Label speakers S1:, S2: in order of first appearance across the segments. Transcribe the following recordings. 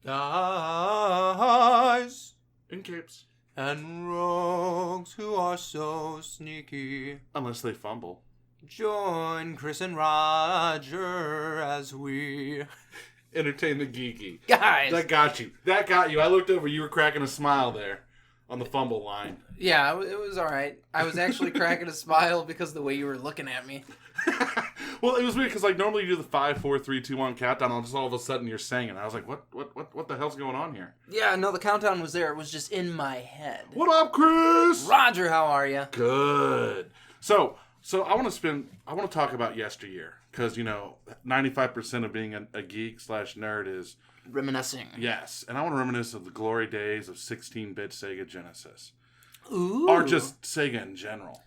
S1: Lies
S2: In capes.
S1: and rogues who are so sneaky.
S2: Unless they fumble.
S1: Join Chris and Roger as we
S2: Entertain the geeky.
S1: guys.
S2: That got you. That got you. I looked over. You were cracking a smile there on the fumble line.
S3: Yeah, it was all right. I was actually cracking a smile because of the way you were looking at me.
S2: Well, it was weird because like normally you do the 5, 4, 3, 2, 1 countdown, and just all of a sudden you're saying it. I was like, what the hell's going on here?
S3: Yeah, no, the countdown was there. It was just in my head.
S2: What up, Chris?
S3: Roger, how are you?
S2: Good. So I want to talk about yesteryear because 95% of being a geek / nerd is
S3: Reminiscing.
S2: yes, and I want to reminisce of the glory days of 16-bit Sega Genesis.
S3: Ooh.
S2: Or just Sega in general.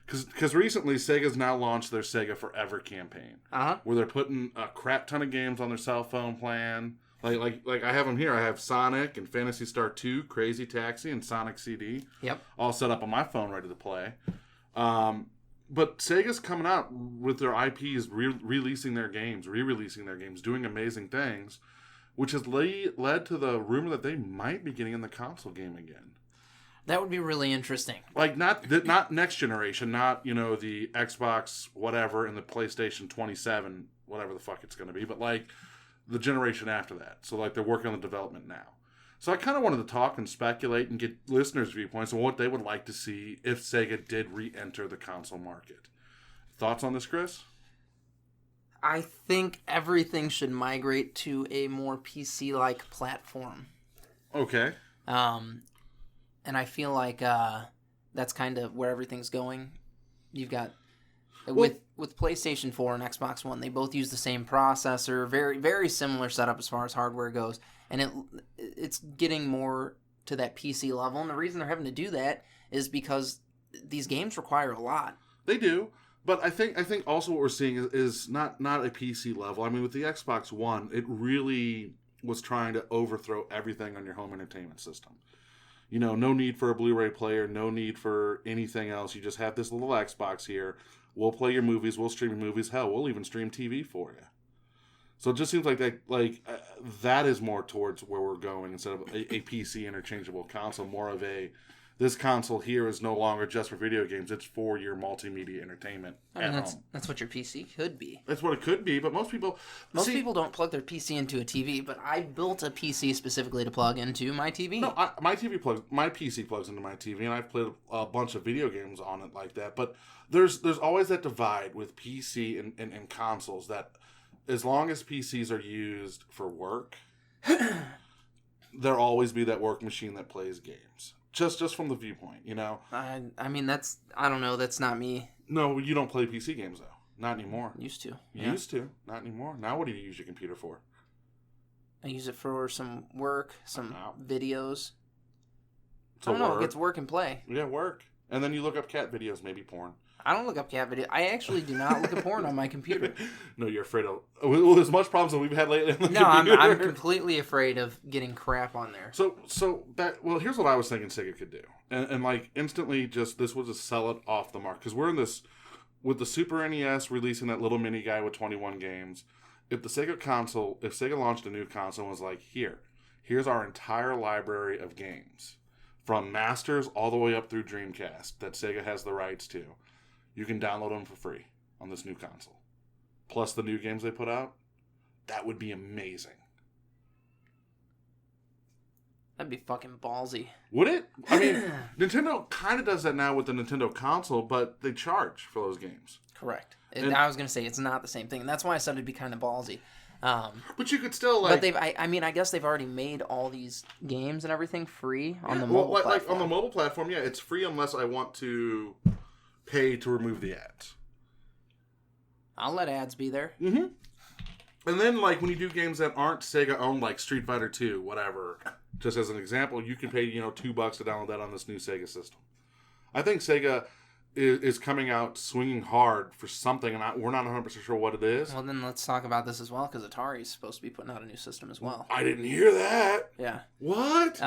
S2: Because recently, Sega's now launched their Sega Forever campaign.
S3: Uh-huh.
S2: Where they're putting a crap ton of games on their cell phone plan. Like I have them here. I have Sonic and Phantasy Star 2, Crazy Taxi, and Sonic CD.
S3: Yep.
S2: All set up on my phone ready to play. But Sega's coming out with their IPs, re-releasing their games, doing amazing things. Which has led to the rumor that they might be getting in the console game again.
S3: That would be really interesting.
S2: Like, not next generation, not, the Xbox whatever and the PlayStation 27, whatever the fuck it's going to be, but, like, the generation after that. So, like, they're working on the development now. So I kind of wanted to talk and speculate and get listeners' viewpoints on what they would like to see if Sega did re-enter the console market. Thoughts on this, Chris?
S3: I think everything should migrate to a more PC-like platform.
S2: Okay.
S3: And I feel like that's kind of where everything's going. You've got with PlayStation 4 and Xbox One, they both use the same processor, very very similar setup as far as hardware goes, and it's getting more to that PC level. And the reason they're having to do that is because these games require a lot.
S2: They do. But I think also what we're seeing is not a PC level. I mean, with the Xbox One, it really was trying to overthrow everything on your home entertainment system. No need for a Blu-ray player, no need for anything else. You just have this little Xbox here. We'll play your movies, we'll stream your movies. Hell, we'll even stream TV for you. So it just seems like that is more towards where we're going instead of a PC interchangeable console. More of this console here is no longer just for video games. It's for your multimedia entertainment at home.
S3: That's what your PC could be.
S2: That's what it could be, but most people
S3: don't plug their PC into a TV, but I built a PC specifically to plug into my TV.
S2: No, my PC plugs into my TV, and I've played a bunch of video games on it like that. But there's always that divide with PC and consoles that as long as PCs are used for work, there'll always be that work machine that plays games. Just from the viewpoint,
S3: I mean, I don't know, that's not me.
S2: No, you don't play PC games, though. Not anymore.
S3: Used to.
S2: Yeah. Used to. Not anymore. Now what do you use your computer for?
S3: I use it for some work, some videos.
S2: So
S3: I don't know, it gets work and play.
S2: Yeah, work. And then you look up cat videos, maybe porn.
S3: I don't look up cat videos. I actually do not look at porn on my computer.
S2: No, you're afraid of... Well, there's much problems that we've had lately on the
S3: computer. I'm
S2: completely
S3: afraid of getting crap on there.
S2: So here's what I was thinking Sega could do. And like, instantly, this will just sell it off the mark. Because we're in this... With the Super NES releasing that little mini guy with 21 games, if Sega launched a new console and was like, here's our entire library of games. From Masters all the way up through Dreamcast that Sega has the rights to. You can download them for free on this new console. Plus the new games they put out. That would be amazing.
S3: That'd be fucking ballsy.
S2: Would it? I mean, Nintendo kind of does that now with the Nintendo console, but they charge for those games.
S3: Correct. I was going to say, it's not the same thing. And that's why I said it'd be kind of ballsy.
S2: But you could still,
S3: But I guess they've already made all these games and everything free on the mobile platform.
S2: Like on the mobile platform, yeah, it's free unless I want to pay to remove the ads.
S3: I'll let ads be there.
S2: Mm-hmm. And then, like, when you do games that aren't Sega-owned, like Street Fighter 2, whatever, just as an example, you can pay, $2 to download that on this new Sega system. I think Sega is coming out swinging hard for something, and we're not 100% sure what it is.
S3: Well, then let's talk about this as well, because Atari's supposed to be putting out a new system as well.
S2: I didn't hear that.
S3: Yeah.
S2: What?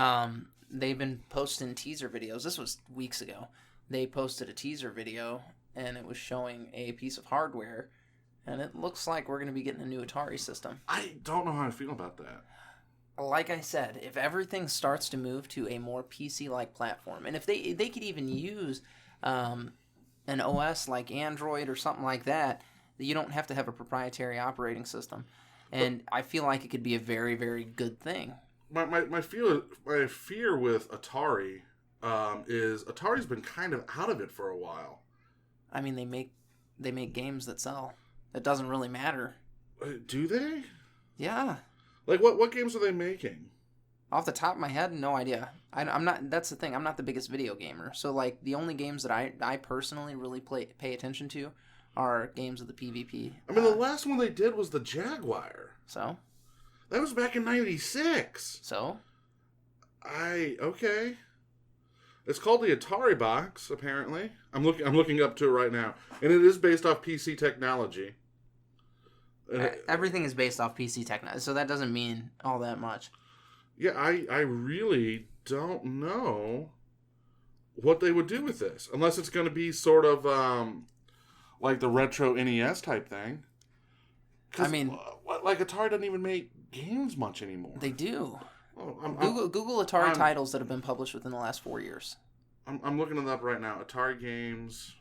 S3: They've been posting teaser videos. This was weeks ago. They posted a teaser video, and it was showing a piece of hardware, and it looks like we're going to be getting a new Atari system.
S2: I don't know how I feel about that.
S3: like I said, if everything starts to move to a more PC-like platform, and if they could even use an OS like Android or something like that, you don't have to have a proprietary operating system. And I feel like it could be a very, very good thing.
S2: My fear with Atari is Atari's been kind of out of it for a while.
S3: I mean, they make games that sell. It doesn't really matter.
S2: Do they?
S3: Yeah.
S2: Like what games are they making?
S3: Off the top of my head, no idea. I'm not. That's the thing. I'm not the biggest video gamer. So like the only games that I personally really pay attention to are games of the PvP.
S2: I mean, the last one they did was the Jaguar.
S3: So.
S2: That was back in '96.
S3: So.
S2: Okay. It's called the Atari Box. Apparently, I'm looking up to it right now, and it is based off PC technology.
S3: Everything is based off PC technology, so that doesn't mean all that much.
S2: Yeah, I really don't know what they would do with this, unless it's going to be sort of like the retro NES type thing.
S3: I mean,
S2: like Atari doesn't even make games much anymore.
S3: They do.
S2: Oh,
S3: Google Atari titles that have been published within the last 4 years.
S2: I'm looking it up right now. Atari games.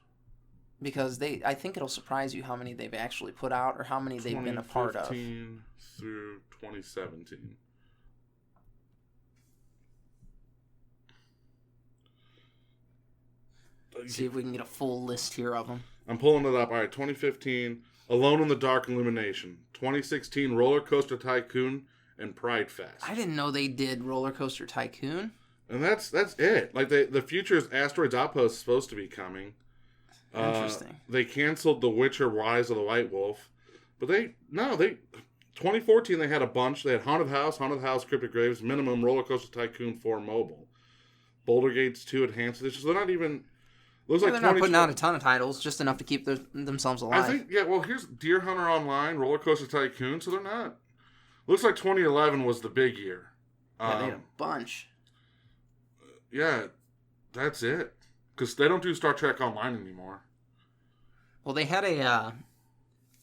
S3: Because I think it'll surprise you how many they've actually put out or how many they've been a part of.
S2: 2015 through 2017.
S3: See if we can get a full list here of them.
S2: I'm pulling it up. All right, 2015, Alone in the Dark Illumination. 2016, Roller Coaster Tycoon and Pride Fest.
S3: I didn't know they did Roller Coaster Tycoon.
S2: And that's it. Like the future's Asteroids Outpost is supposed to be coming.
S3: Interesting.
S2: They canceled The Witcher: Rise of the White Wolf, but 2014 they had a bunch. They had Haunted House, Cryptic Graves, Minimum, Roller Coaster Tycoon 4 Mobile, Boulder Gates 2 Enhanced Edition. So they're not even. Looks like
S3: they're not putting out a ton of titles, just enough to keep themselves alive.
S2: I think well here's Deer Hunter Online, Roller Coaster Tycoon. So they're not. Looks like 2011 was the big year.
S3: Yeah, they had a bunch.
S2: Yeah, that's it. Because they don't do Star Trek Online anymore.
S3: Well, they had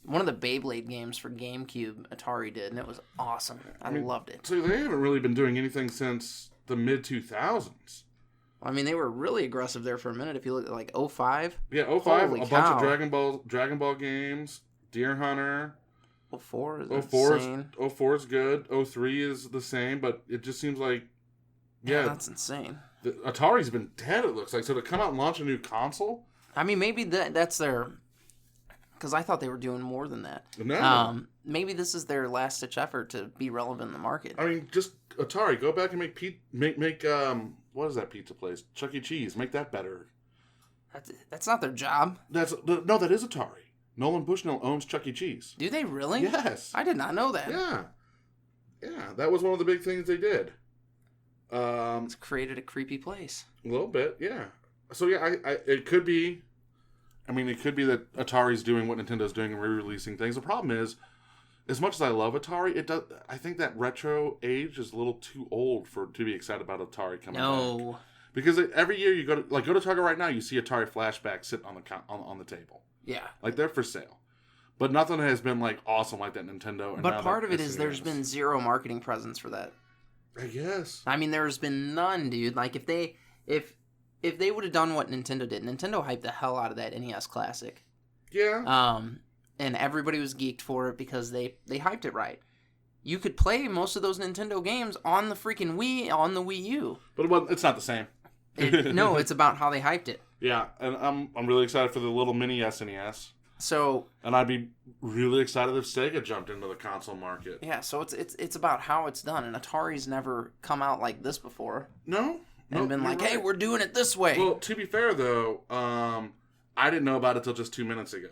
S3: one of the Beyblade games for GameCube Atari did, and it was awesome. I loved it.
S2: So they haven't really been doing anything since the mid-2000s.
S3: I mean, they were really aggressive there for a minute. If you look at like 05.
S2: Yeah, 05,
S3: Holy
S2: a
S3: cow.
S2: bunch of Dragon Ball games, Deer Hunter.
S3: 04 is
S2: 04
S3: insane.
S2: 04 is good. 03 is the same, but it just seems like,
S3: Yeah, that's insane.
S2: Atari's been dead, it looks like. So to come out and launch a new console?
S3: I mean, maybe that's their... Because I thought they were doing more than that.
S2: No.
S3: Maybe this is their last-ditch effort to be relevant in the market.
S2: I mean, just Atari, go back and make what is that pizza place? Chuck E. Cheese. Make that better.
S3: That's not their job.
S2: That is Atari. Nolan Bushnell owns Chuck E. Cheese.
S3: Do they really?
S2: Yes.
S3: I did not know that.
S2: Yeah. That was one of the big things they did.
S3: It's created a creepy place.
S2: A little bit, yeah. So yeah, it could be. I mean, it could be that Atari's doing what Nintendo's doing and re-releasing things. The problem is, as much as I love Atari, I think that retro age is a little too old to be excited about Atari coming back. Because every year you go to Target right now, you see Atari Flashback sitting on the table.
S3: Yeah,
S2: like they're for sale. But nothing has been like awesome like that Nintendo.
S3: But part of it is there's been zero marketing presence for that.
S2: I guess.
S3: I mean, there's been none, dude. Like if they would have done what Nintendo did, Nintendo hyped the hell out of that NES Classic.
S2: Yeah.
S3: And everybody was geeked for it because they hyped it right. You could play most of those Nintendo games on the freaking Wii, on the Wii U.
S2: But it's not the same.
S3: No, it's about how they hyped it.
S2: Yeah, and I'm really excited for the little mini SNES.
S3: So,
S2: and I'd be really excited if Sega jumped into the console market.
S3: Yeah, so it's about how it's done, and Atari's never come out like this before.
S2: No.
S3: And been like, hey, we're doing it this way.
S2: Well, to be fair though, I didn't know about it till just 2 minutes ago.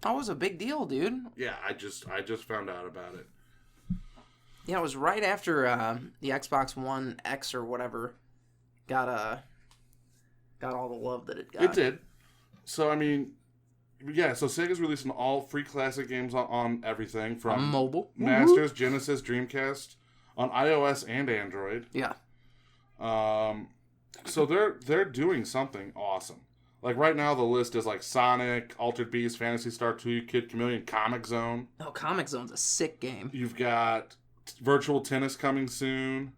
S3: That was a big deal, dude.
S2: Yeah, I just found out about it.
S3: Yeah, it was right after the Xbox One X or whatever got all the love that it got.
S2: It did. So I mean, yeah. So Sega's releasing all free classic games on everything from
S3: mobile,
S2: Masters, Genesis, Dreamcast, on iOS and Android.
S3: Yeah.
S2: So they're doing something awesome. Like right now, the list is like Sonic, Altered Beast, Phantasy Star 2, Kid Chameleon, Comic Zone.
S3: Oh, Comic Zone's a sick game.
S2: You've got virtual tennis coming soon.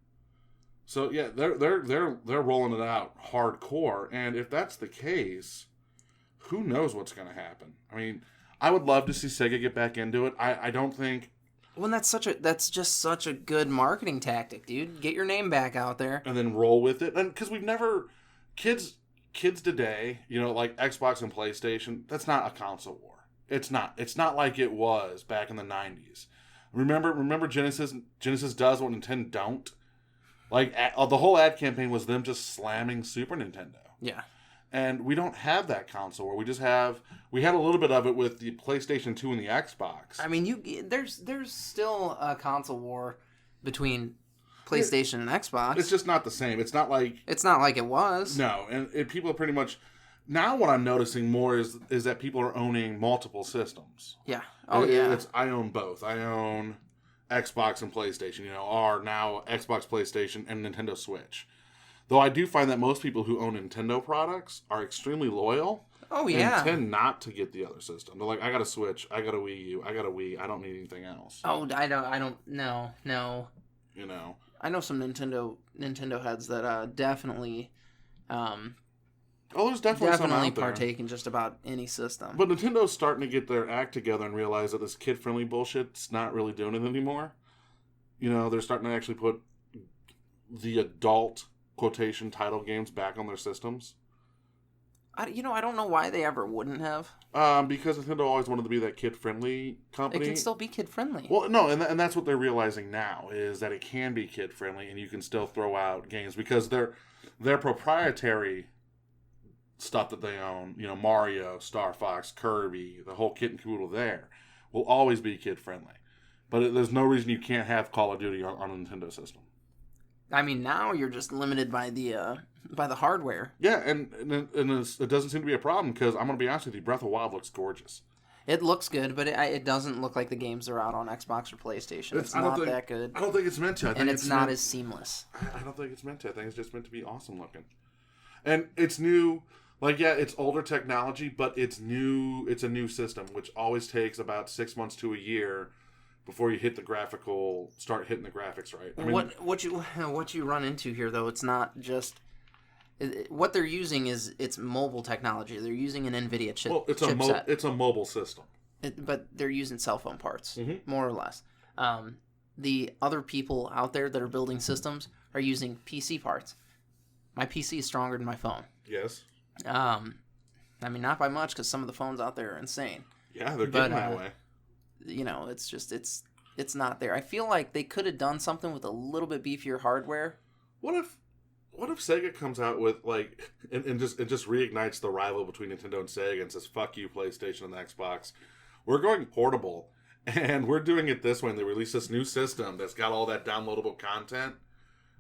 S2: So yeah, they're rolling it out hardcore, and if that's the case, who knows what's going to happen? I mean, I would love to see Sega get back into it. I don't think.
S3: Well, that's just such a good marketing tactic, dude. Get your name back out there,
S2: And then roll with it, and because we've never kids today, like Xbox and PlayStation, that's not a console war. It's not. It's not like it was back in the 90s. Remember Genesis does what Nintendo don't. Like, the whole ad campaign was them just slamming Super Nintendo.
S3: Yeah.
S2: And we don't have that console where we had a little bit of it with the PlayStation 2 and the Xbox.
S3: I mean, there's still a console war between PlayStation and Xbox.
S2: It's just not the same. It's not like
S3: it was.
S2: No, and people are pretty much now. What I'm noticing more is that people are owning multiple systems.
S3: Yeah. Oh yeah.
S2: I own both. I own Xbox and PlayStation, are now Xbox, PlayStation, and Nintendo Switch. Though I do find that most people who own Nintendo products are extremely loyal.
S3: Oh, yeah.
S2: And tend not to get the other system. They're like, I got a Switch, I got a Wii U, I got a Wii, I don't need anything else.
S3: Oh, I don't, no. I know some Nintendo heads that definitely
S2: there's definitely some out there.
S3: partake in just about any system.
S2: But Nintendo's starting to get their act together and realize that this kid-friendly bullshit's not really doing it anymore. They're starting to actually put the adult quotation title games back on their systems.
S3: I don't know why they ever wouldn't have.
S2: Because Nintendo always wanted to be that kid-friendly company.
S3: It can still be kid-friendly.
S2: Well, no, and that's what they're realizing now, is that it can be kid-friendly and you can still throw out games because their proprietary stuff that they own, Mario, Star Fox, Kirby, the whole kit and caboodle there, will always be kid-friendly. But there's no reason you can't have Call of Duty on a Nintendo system.
S3: I mean, now you're just limited by the hardware.
S2: Yeah, and it doesn't seem to be a problem because I'm going to be honest with you, Breath of the Wild looks gorgeous.
S3: It looks good, but it doesn't look like the games are out on Xbox or PlayStation. It's not that good.
S2: I don't think it's meant to.
S3: And it's not as seamless.
S2: I don't think it's meant to. I think it's just meant to be awesome looking. And it's new. Like, yeah, it's older technology, but it's new. It's a new system, which always takes about 6 months to a year before you start hitting the graphics right. I mean,
S3: what you run into here, though, it's not just what they're using it's mobile technology. They're using an NVIDIA chipset.
S2: It's a mobile system,
S3: but they're using cell phone parts,
S2: mm-hmm.
S3: more or less. The other people out there that are building systems are using PC parts. My PC is stronger than my phone.
S2: Yes.
S3: I mean, not by much because some of the phones out there are insane.
S2: Yeah, they're getting that way.
S3: It's just it's not there. I feel like they could have done something with a little bit beefier hardware.
S2: What if Sega comes out with and just reignites the rival between Nintendo and Sega and says, "Fuck you, PlayStation and Xbox. We're going portable, and we're doing it this way." And they release this new system that's got all that downloadable content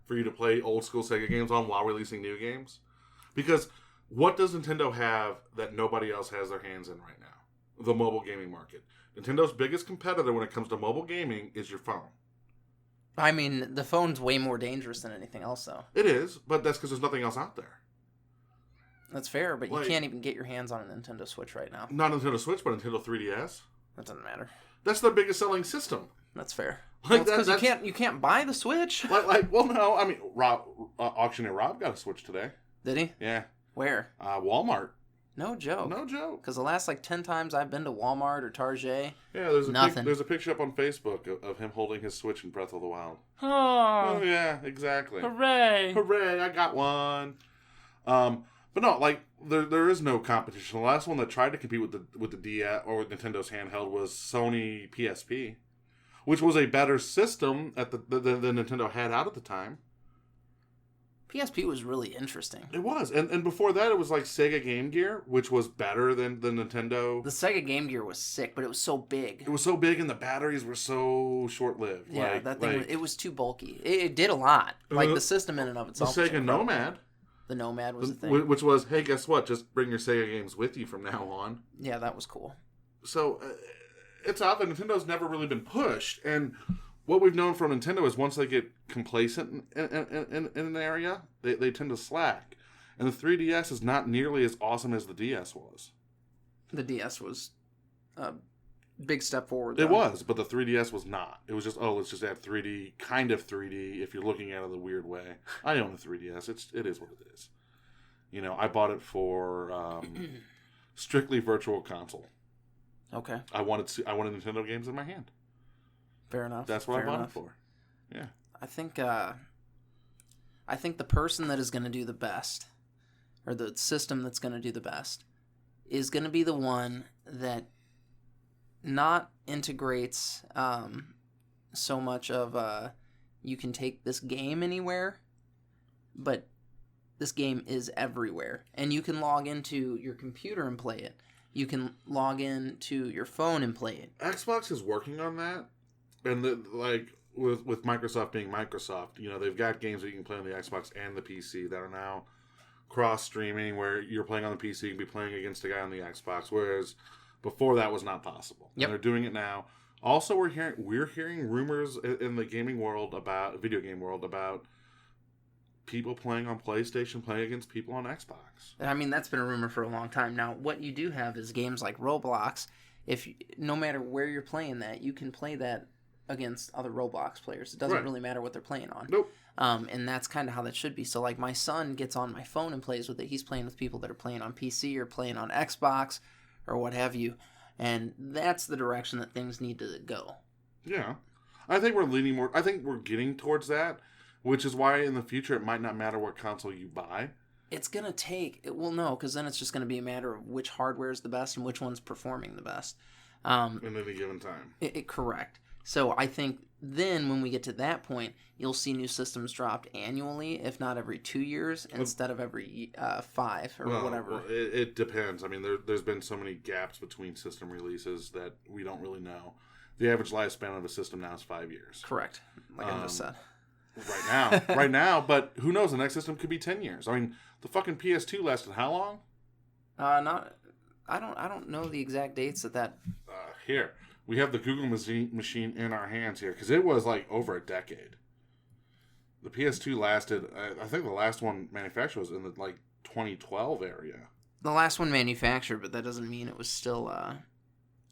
S2: for you to play old school Sega games on while releasing new games. Because what does Nintendo have that nobody else has their hands in right now? The mobile gaming market. Nintendo biggest competitor when it comes to mobile gaming is your phone.
S3: I mean, the phone's way more dangerous than anything else, though.
S2: It is, but that's because there's nothing else out there.
S3: That's fair, but you can't even get your hands on a Nintendo Switch right now.
S2: Not Nintendo Switch, but Nintendo 3DS.
S3: That doesn't matter.
S2: That's their biggest selling system.
S3: That's fair.
S2: Because
S3: you can't buy the Switch.
S2: Well, no, I mean, Auctioneer Rob got a Switch today.
S3: Did he?
S2: Yeah.
S3: Where?
S2: Walmart.
S3: No joke.
S2: No joke.
S3: Because the last 10 times I've been to Walmart or Target,
S2: there's
S3: nothing.
S2: There's a picture up on Facebook of him holding his Switch in Breath of the Wild.
S3: Oh
S2: yeah, exactly.
S3: Hooray!
S2: Hooray! I got one. But no, there is no competition. The last one that tried to compete with the DS or with Nintendo's handheld was Sony PSP, which was a better system at the Nintendo had out at the time.
S3: PSP was really interesting.
S2: It was. And before that, it was like Sega Game Gear, which was better than the Nintendo.
S3: The Sega Game Gear was sick, but it was so big.
S2: It was so big, and the batteries were so short-lived.
S3: Yeah, that thing, it was too bulky. It did a lot. The system in and of itself.
S2: The Sega Nomad.
S3: The Nomad was the thing.
S2: Which was, hey, guess what? Just bring your Sega games with you from now on.
S3: Yeah, that was cool.
S2: So, it's odd that Nintendo's never really been pushed, and what we've known from Nintendo is once they get complacent in an area, they tend to slack. And the 3DS is not nearly as awesome as the DS was.
S3: The DS was big step forward.
S2: It was, but the 3DS was not. It was just, let's just add 3D, kind of 3D, if you're looking at it the weird way. I own a 3DS. It is what it is. You know, I bought it for strictly virtual console.
S3: Okay.
S2: I wanted Nintendo games in my hand.
S3: Fair enough.
S2: That's what I bought it for. Yeah.
S3: I think the person that is going to do the best, or the system that's going to do the best, is going to be the one that not integrates so much of you can take this game anywhere, but this game is everywhere. And you can log into your computer and play it. You can log into your phone and play it.
S2: Xbox is working on that. And with Microsoft being Microsoft, you know, they've got games that you can play on the Xbox and the PC that are now cross-streaming, where you're playing on the PC, you can be playing against a guy on the Xbox, whereas before that was not possible.
S3: Yep.
S2: And they're doing it now. Also, we're hearing rumors in the video game world about people playing on PlayStation playing against people on Xbox.
S3: I mean, that's been a rumor for a long time. Now, what you do have is games like Roblox. No matter where you're playing that, you can play that against other Roblox players. It doesn't really matter what they're playing on.
S2: Nope.
S3: And that's kind of how that should be. So, like, my son gets on my phone and plays with it. He's playing with people that are playing on PC or playing on Xbox or what have you. And that's the direction that things need to go.
S2: Yeah. I think we're leaning more... I think we're getting towards that, which is why in the future it might not matter what console you buy.
S3: It's going to take... Well, no, because then it's just going to be a matter of which hardware is the best and which one's performing the best.
S2: In any given time.
S3: Correct. So I think then when we get to that point, you'll see new systems dropped annually, if not every 2 years, instead of every 5 or whatever.
S2: Well, it depends. I mean, there's been so many gaps between system releases that we don't really know. The average lifespan of a system now is 5 years.
S3: Correct. Like I just said.
S2: Right now, but who knows? The next system could be 10 years. I mean, the fucking PS2 lasted how long?
S3: I don't know the exact dates of that.
S2: Here. We have the Google machine in our hands here, because it was like over a decade. The PS2 lasted, I think the last one manufactured was in the 2012 area.
S3: The last one manufactured, but that doesn't mean it was still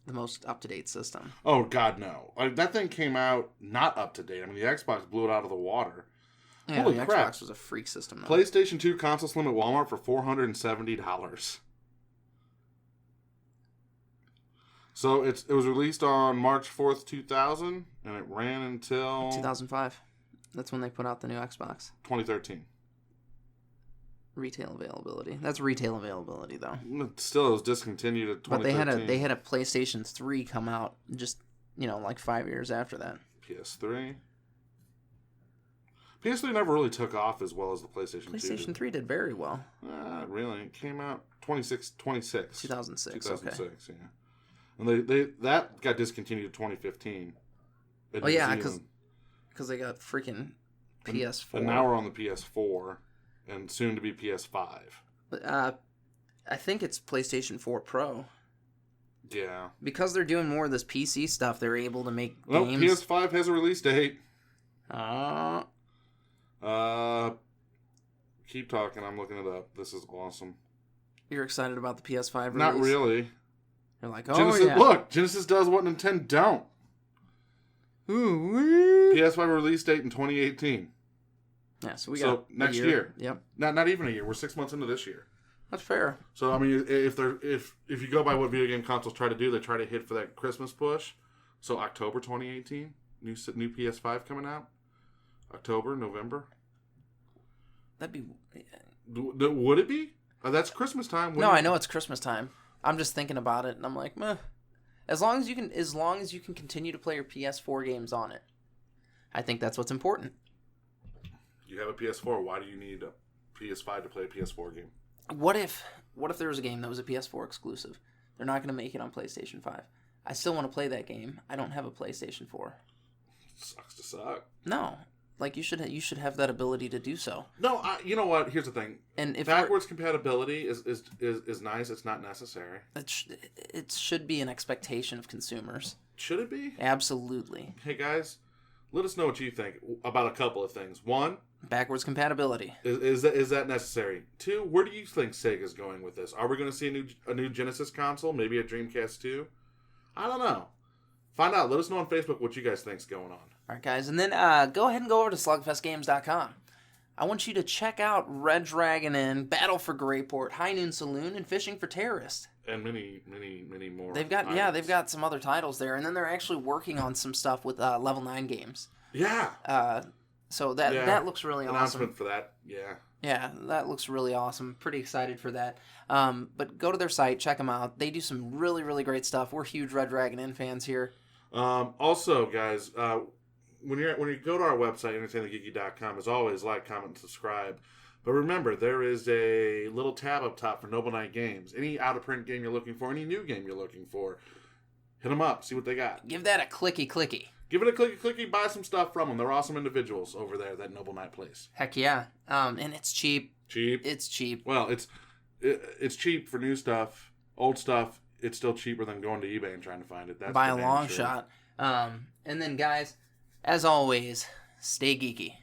S3: the most up-to-date system.
S2: Oh, God, no. That thing came out not up-to-date. I mean, the Xbox blew it out of the water.
S3: Yeah,
S2: Holy
S3: the
S2: crap.
S3: Xbox was a freak system, though.
S2: PlayStation 2 console slim at Walmart for $470. So it was released on March 4th, 2000, and it ran until...
S3: 2005. That's when they put out the new Xbox.
S2: 2013.
S3: Retail availability. That's retail availability, though.
S2: Still, it was discontinued at 2013.
S3: But they had a PlayStation 3 come out just, 5 years after that.
S2: PS3. PS3 never really took off as well as the PlayStation 2.
S3: PlayStation 3 did very well.
S2: Really. It came out 2006.
S3: 2006, okay.
S2: Yeah. And that got discontinued in 2015.
S3: Oh, yeah, because they got freaking PS4.
S2: And now we're on the PS4, and soon to be PS5.
S3: But I think it's PlayStation 4 Pro.
S2: Yeah.
S3: Because they're doing more of this PC stuff, they're able to make
S2: Well,
S3: games.
S2: PS5 has a release date. Keep talking. I'm looking it up. This is awesome.
S3: You're excited about the PS5 release?
S2: Not really.
S3: You're like,
S2: Genesis,
S3: yeah.
S2: Look, Genesis does what Nintendo don't.
S3: Ooh,
S2: PS5 release date in 2018.
S3: Yeah, so we got
S2: next year.
S3: Yep.
S2: Not even a year. We're 6 months into this year.
S3: That's fair.
S2: So I mean, if you go by what video game consoles try to do, they try to hit for that Christmas push. So October 2018, new PS5 coming out. October, November.
S3: That'd be.
S2: Would it be? That's Christmas time.
S3: No, I know it's Christmas time. I'm just thinking about it, and I'm like, meh. As long as you can continue to play your PS4 games on it, I think that's what's important.
S2: You have a PS4. Why do you need a PS5 to play a PS4 game?
S3: What if there was a game that was a PS4 exclusive? They're not going to make it on PlayStation 5. I still want to play that game. I don't have a PlayStation 4.
S2: Sucks to suck.
S3: No. Like, you should have that ability to do so.
S2: No, you know what? Here's the thing.
S3: And if
S2: backwards compatibility is nice. It's not necessary.
S3: It should be an expectation of consumers.
S2: Should it be?
S3: Absolutely.
S2: Hey guys, let us know what you think about a couple of things. One,
S3: backwards compatibility.
S2: Is that necessary? Two, where do you think Sega's going with this? Are we going to see a new Genesis console? Maybe a Dreamcast 2? I don't know. Find out. Let us know on Facebook what you guys think's going on.
S3: All right, guys. And then go ahead and go over to slugfestgames.com. I want you to check out Red Dragon Inn, Battle for Greyport, High Noon Saloon, and Fishing for Terrorists.
S2: And many, many, many more.
S3: They've got some other titles there, and then they're actually working on some stuff with Level 9 games.
S2: Yeah.
S3: So that looks really awesome.
S2: Announcement for that, yeah.
S3: Yeah, that looks really awesome. Pretty excited for that. But go to their site, check them out. They do some really, really great stuff. We're huge Red Dragon Inn fans here.
S2: Also, guys, when you go to our website, entertainthegeeky.com, as always, like, comment, and subscribe. But remember, there is a little tab up top for Noble Knight Games. Any out-of-print game you're looking for, any new game you're looking for, hit them up, see what they got.
S3: Give that a clicky.
S2: Give it a clicky, buy some stuff from them. They're awesome individuals over there, that Noble Knight place.
S3: Heck yeah. And it's cheap.
S2: Cheap?
S3: It's cheap.
S2: Well, it's cheap for new stuff. Old stuff, it's still cheaper than going to eBay and trying to find it. That's
S3: by a long shot. And then, guys, as always, stay geeky.